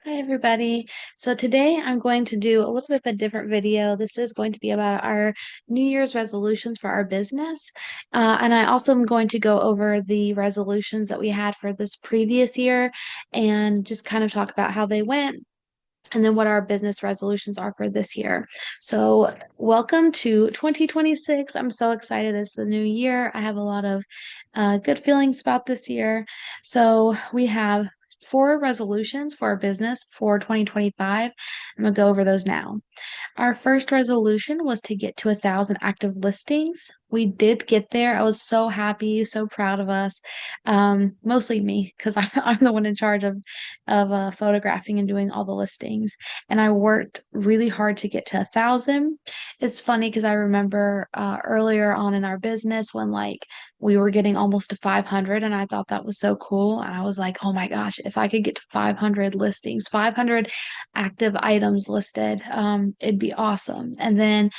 Hi, everybody. So today I'm going to do a little bit of a different video. This is going to be about our New Year's resolutions for our business. And I also am going to go over the resolutions that we had for this previous year and just kind of talk about how they went and then what our business resolutions are for this year. So, welcome to 2026. I'm so excited. It's the new year. I have a lot of good feelings about this year. So, we have four resolutions for our business for 2025. I'm going to go over those now. Our first resolution was to get to 1,000 active listings. We did get there. I was so happy, so proud of us. Mostly me, because I'm the one in charge of photographing and doing all the listings. And I worked really hard to get to 1,000. It's funny because I remember earlier on in our business when we were getting almost to 500, and I thought that was so cool. And I was like, oh my gosh, if I could get to 500 listings, 500 active items listed, it'd be awesome. And then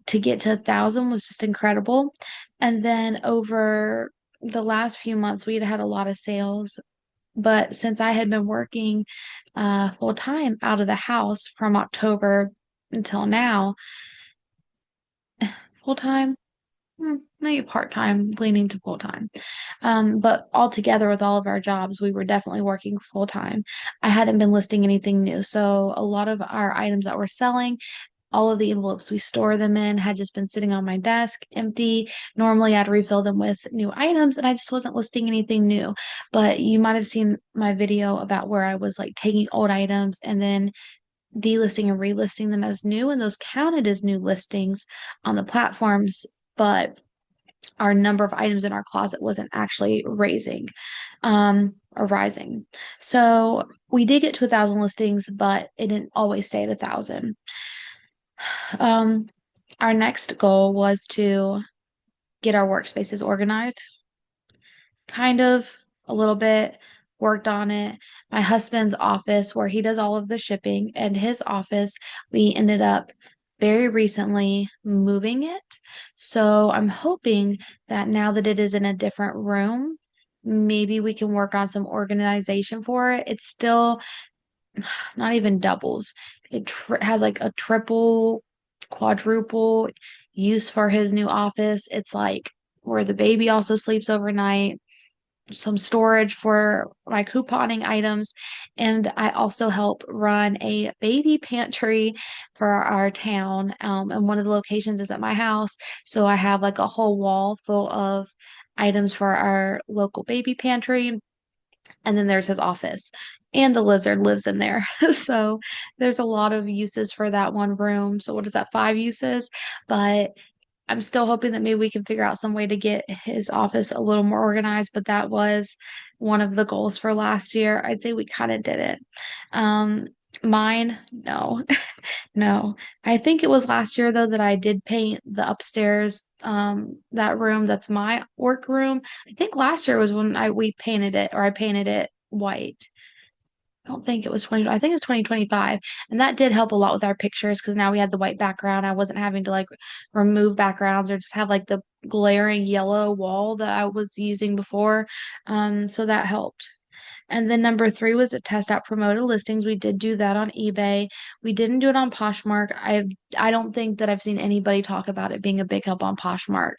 to get to 1,000 was just incredible. And then over the last few months, we had had a lot of sales. But since I had been working full time out of the house from October until now, full time, maybe part time, leaning to full time. But altogether, with all of our jobs, we were definitely working full time. I hadn't been listing anything new. So a lot of our items that we're selling, all of the envelopes we store them in had just been sitting on my desk empty. Normally, I'd refill them with new items, and I just wasn't listing anything new. But you might have seen my video about where I was like taking old items and then delisting and relisting them as new, and those counted as new listings on the platforms. But our number of items in our closet wasn't actually raising or rising. So we did get to 1,000 listings, but it didn't always stay at 1,000. Um, our next goal was to get our workspaces organized, kind of a little bit worked on it. My husband's office, where he does all of the shipping, and his office, we ended up very recently moving it. So I'm hoping that now that it is in a different room, maybe we can work on some organization for it. It's still not even doubles. It has like a triple, quadruple use for his new office. It's like where the baby also sleeps overnight, some storage for my couponing items, and I also help run a baby pantry for our town. And one of the locations is at my house, so I have like a whole wall full of items for our local baby pantry, and then there's his office. And the lizard lives in there. So there's a lot of uses for that one room. So what is that, five uses? But I'm still hoping that maybe we can figure out some way to get his office a little more organized, but that was one of the goals for last year. I'd say we kind of did it. Um, Mine, no. No. I think it was last year though that I did paint the upstairs that room that's my work room. I think last year was when I painted it, or I painted it white. I don't think it was 20, I think it was 2025. And that did help a lot with our pictures because now we had the white background. I wasn't having to like remove backgrounds or just have like the glaring yellow wall that I was using before. So that helped. And then number three was to test out promoted listings. We did do that on eBay. We didn't do it on Poshmark. I don't think that I've seen anybody talk about it being a big help on Poshmark.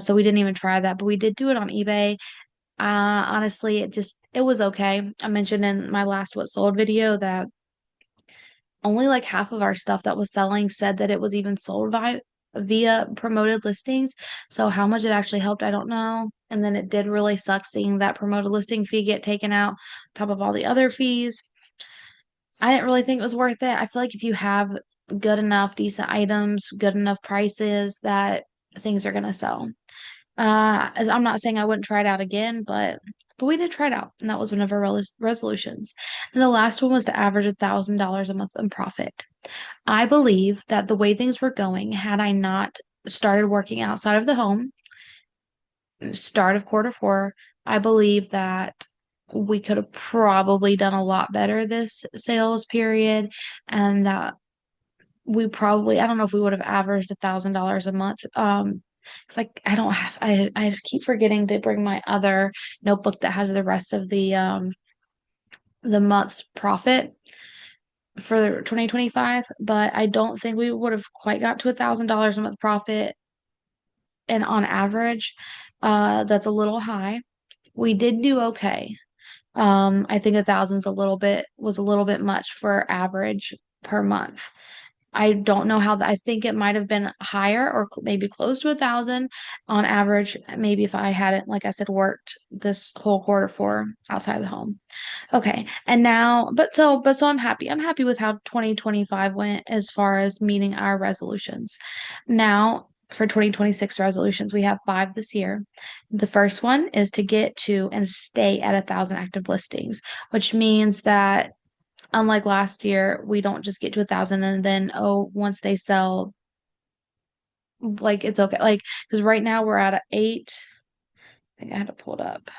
So we didn't even try that, but we did do it on eBay. Honestly, it was okay. I mentioned in my last What Sold video that only like half of our stuff that was selling said that it was even sold via promoted listings. So how much it actually helped, I don't know. And then it did really suck seeing that promoted listing fee get taken out on top of all the other fees. I didn't really think it was worth it. I feel like if you have good enough, decent items, good enough prices, that things are gonna sell. As I'm not saying I wouldn't try it out again, but we did try it out, and that was one of our resolutions. And the last one was to average $1,000 a month in profit. I believe that the way things were going, had I not started working outside of the home, start of quarter four, I believe that we could have probably done a lot better this sales period, and that we probably, I don't know if we would have averaged $1,000 a month. It's like I don't have, I keep forgetting to bring my other notebook that has the rest of the the month's profit for 2025, but I don't think we would have quite got to $1,000 a month profit. And on average, that's a little high. We did do okay. I think 1,000's a little bit was a little bit much for average per month. I don't know how that, I think it might have been higher or maybe close to 1,000 on average, maybe if I hadn't, like I said, worked this whole quarter for outside of the home. Okay. And now, but so I'm happy. I'm happy with how 2025 went as far as meeting our resolutions. Now, for 2026 resolutions, we have five this year. The first one is to get to and stay at 1,000 active listings, which means that unlike last year, we don't just get to 1,000 and then, oh, once they sell, like it's okay. Like, because right now we're at a eight. I think I had to pull it up.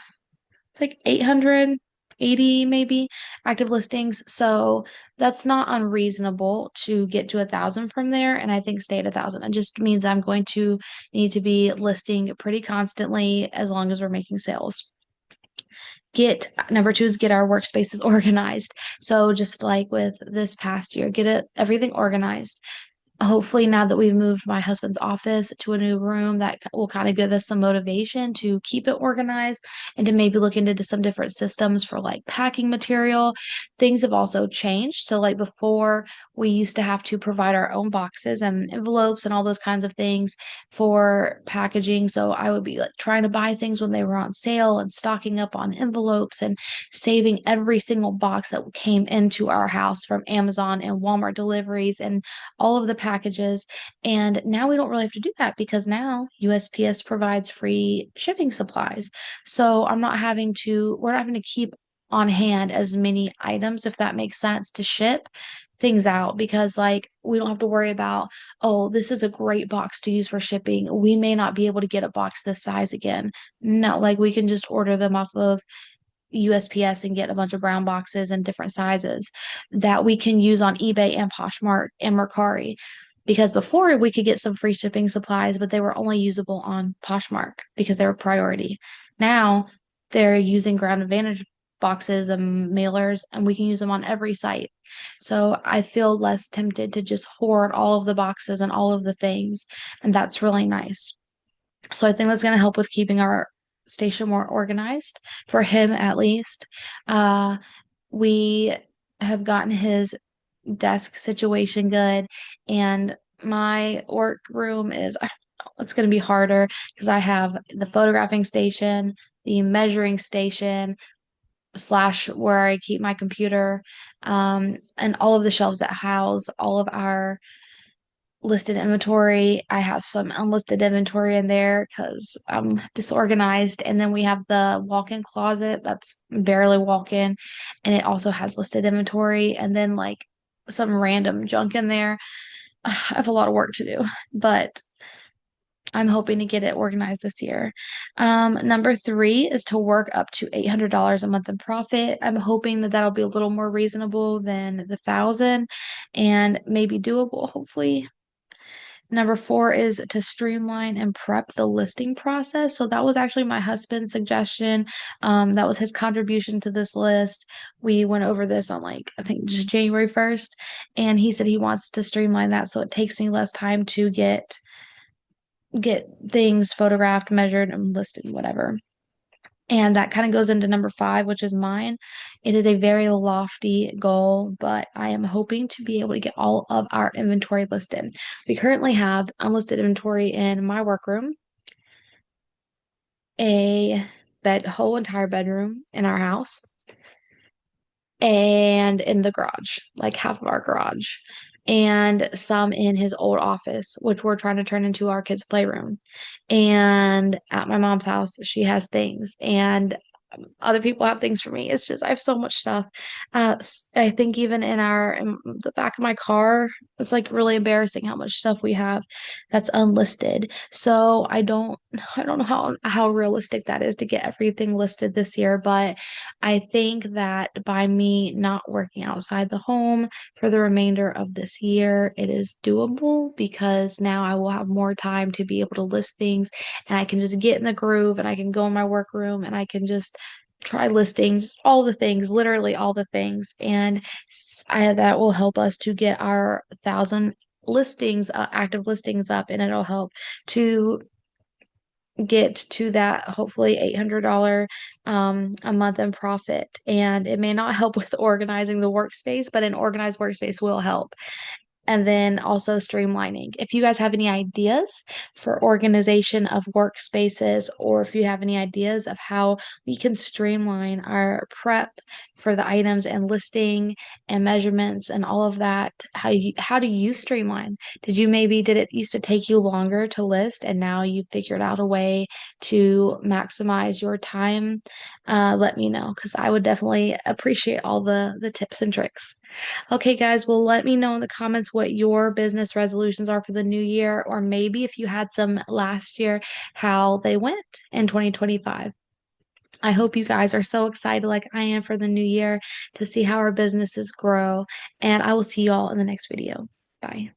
It's like 880 maybe active listings. So that's not unreasonable to get to 1,000 from there. And I think stay at 1,000. It just means I'm going to need to be listing pretty constantly as long as we're making sales. Get number two is get our workspaces organized. So just like with this past year, get it everything organized. Hopefully now that we've moved my husband's office to a new room, that will kind of give us some motivation to keep it organized and to maybe look into some different systems for like packing material. Things have also changed. So like before, we used to have to provide our own boxes and envelopes and all those kinds of things for packaging. So I would be like trying to buy things when they were on sale and stocking up on envelopes and saving every single box that came into our house from Amazon and Walmart deliveries and all of the packages. And now we don't really have to do that because now USPS provides free shipping supplies. So we're not having to keep on hand as many items, if that makes sense, to ship things out because like we don't have to worry about, oh, this is a great box to use for shipping. We may not be able to get a box this size again. No, like we can just order them off of USPS and get a bunch of brown boxes in different sizes that we can use on eBay and Poshmark and Mercari. Because before we could get some free shipping supplies, but they were only usable on Poshmark because they were priority. Now they're using Ground Advantage boxes and mailers, and we can use them on every site. So I feel less tempted to just hoard all of the boxes and all of the things, and that's really nice. So I think that's going to help with keeping our station more organized for him at least. Uh, we have gotten his desk situation good, and my work room is, I don't know, it's going to be harder because I have the photographing station, the measuring station, slash where I keep my computer, and all of the shelves that house all of our listed inventory. I have some unlisted inventory in there because I'm disorganized. And then we have the walk-in closet that's barely walk-in, and it also has listed inventory. And then like some random junk in there. I have a lot of work to do, but I'm hoping to get it organized this year. Number three is to work up to $800 a month in profit. I'm hoping that that'll be a little more reasonable than the 1,000 and maybe doable, hopefully. Number four is to streamline and prep the listing process. So that was actually my husband's suggestion. That was his contribution to this list. We went over this on like, I think just January 1st, and he said he wants to streamline that so it takes me less time to get things photographed, measured, and listed, whatever. And that kind of goes into number five, which is mine. It is a very lofty goal, but I am hoping to be able to get all of our inventory listed. We currently have unlisted inventory in my workroom, a whole entire bedroom in our house, and in the garage, like half of our garage, and some in his old office, which we're trying to turn into our kids' playroom. And at my mom's house, she has things, and other people have things for me. It's just I have so much stuff. I think even in the back of my car, it's like really embarrassing how much stuff we have that's unlisted. So I don't know how realistic that is to get everything listed this year, but I think that by me not working outside the home for the remainder of this year, it is doable because now I will have more time to be able to list things and I can just get in the groove and I can go in my workroom and I can just try listings, all the things, literally all the things. And that will help us to get our 1,000 listings, active listings up, and it'll help to get to that hopefully $800 a month in profit. And it may not help with organizing the workspace, but an organized workspace will help. And then also streamlining. If you guys have any ideas for organization of workspaces, or if you have any ideas of how we can streamline our prep for the items and listing and measurements and all of that, how do you streamline? Did it used to take you longer to list and now you figured out a way to maximize your time? Let me know, because I would definitely appreciate all the tips and tricks. Okay, guys, well, let me know in the comments what your business resolutions are for the new year, or maybe if you had some last year, how they went in 2025. I hope you guys are so excited, like I am, for the new year to see how our businesses grow. And I will see you all in the next video. Bye.